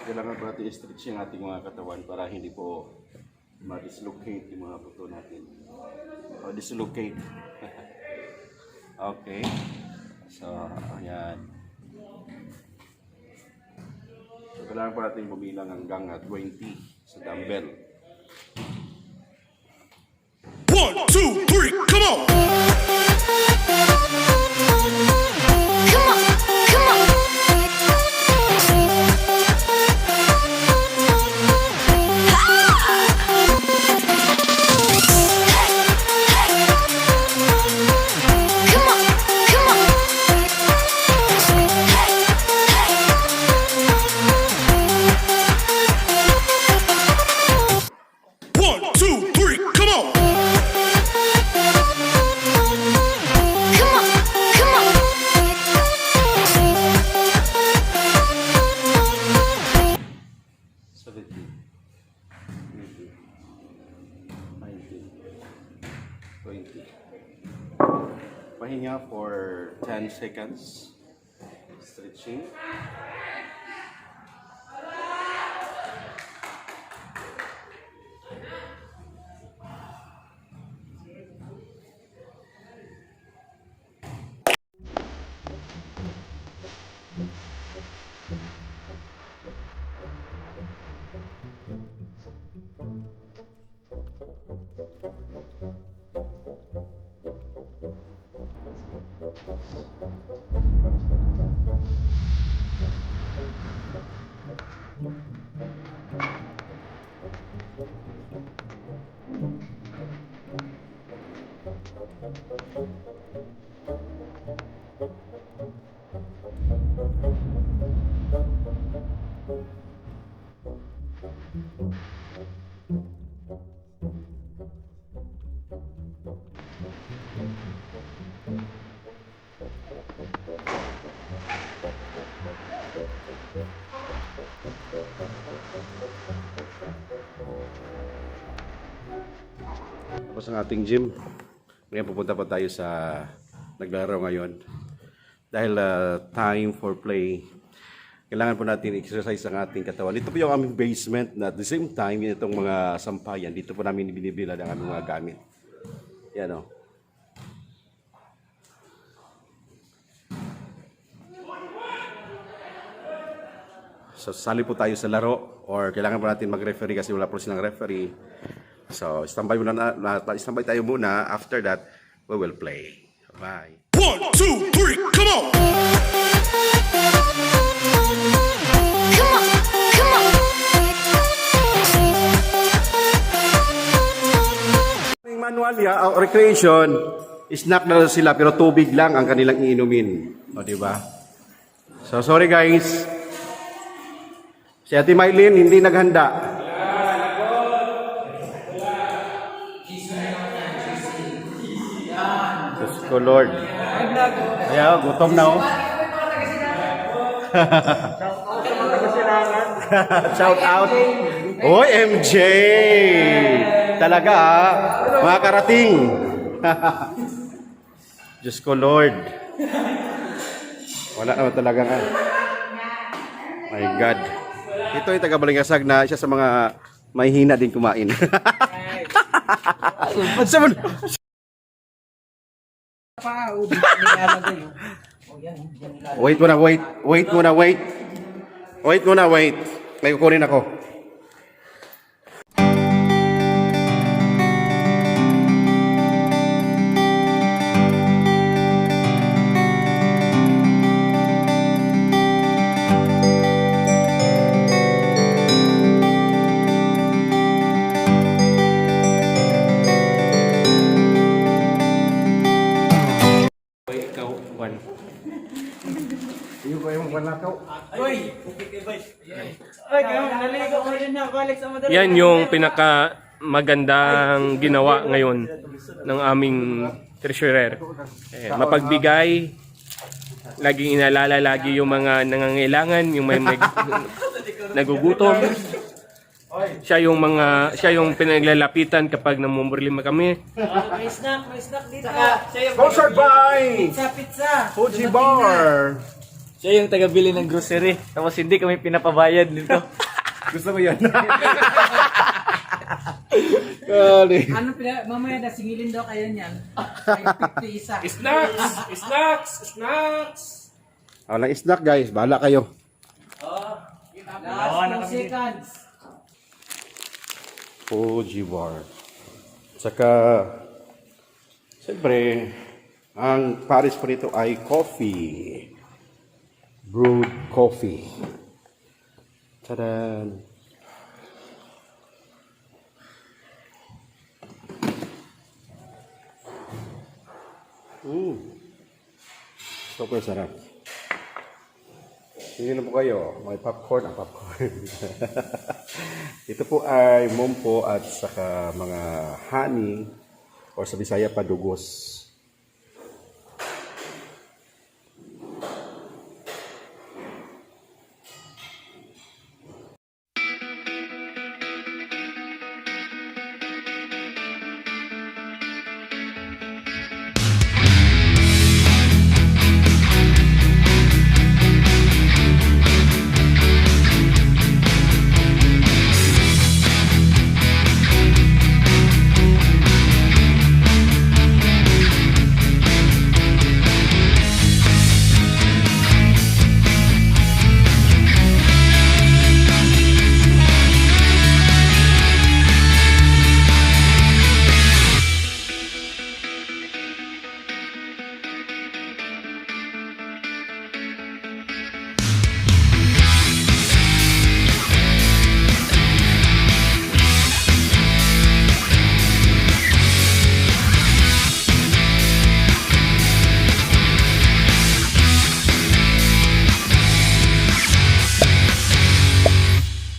Kailangan po natin i-stretch yung ating mga katawan para hindi po ma-dislocate yung mga buto natin. O dislocate. Okay. So, ayan. So, kailangan po natin bumilang hanggang 20 sa dumbbell. 1, 2, 3, come on! Pahinga for 10 seconds. Stretching. Tapos ang ating gym. Ngayon pupunta pa tayo sa naglaro ngayon. Dahil time for play, kailangan po natin exercise ang ating katawan. Ito po yung aming basement na at the same time, itong mga sampayan, dito po namin binibilad ang aming mga gamit. Yan o. So, sali po tayo sa laro or kailangan po natin mag-referee kasi wala po silang referee. So, standby tayo muna. After that, we will play. Bye. 1, 2, 3, come on! Manual recreation, snack na sila pero tubig lang ang kanilang iinumin. O, di ba? So, sorry guys. Si Ate Mylene hindi naghanda. Diyos ko Lord. Ayaw, gutom na oh. Shout out. Oy, MJ! Talaga ah. Mga karating. Diyos ko Lord. Wala naman talaga nga. My God. Ito ay taga-Balingasag na isa sa mga may hina din kumain. Wait muna, wait. Wait muna, wait. Wait muna, wait. May kukunin ako. Iyo ba yung panakaw? Uy! Ay, kayo, naligo ko rin na. Alex, ang madali. Yan yung pinaka magandang ginawa ngayon ng aming treasurer. Mapagbigay, laging inaalala lagi yung mga nangangailangan, yung may nagugutom. Siya yung pinaglalapitan kapag namumurlima kami. May snack dito. Saka, Sponsored by pizza. Fuji Bar. Siya yung taga-bili ng grocery. Tapos hindi kami pinapabayad nito. Gusto ko yan. Kali. Mamaya na singilin daw kayo niyan. 550 isa. Snacks! Walang snack guys, bahala kayo. Last 2 seconds. Fuji bar. Saka, siyempre, ang pares po nito ay coffee. Brewed coffee. Tadan! Super sarap. Hindi na po kayo. May popcorn. Popcorn. Ito po ay mompo at saka mga honey or sa Bisaya pa dugos.